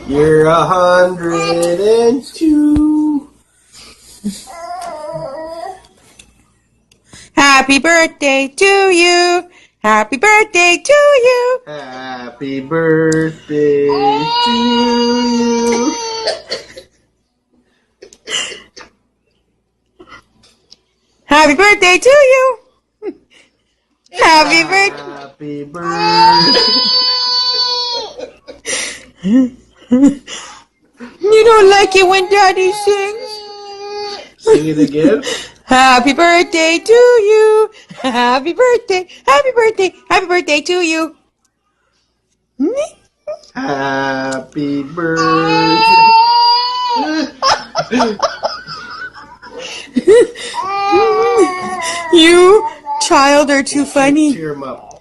You're 102. Happy birthday to you. Happy birthday to you. Happy birthday to you. Happy birthday to you. Happy birthday. Happy birthday. You don't like it when Daddy sings? Sing it again. Happy birthday to you. Happy birthday. Happy birthday. Happy birthday to you. Happy birthday. You child are too funny. Cheer him up.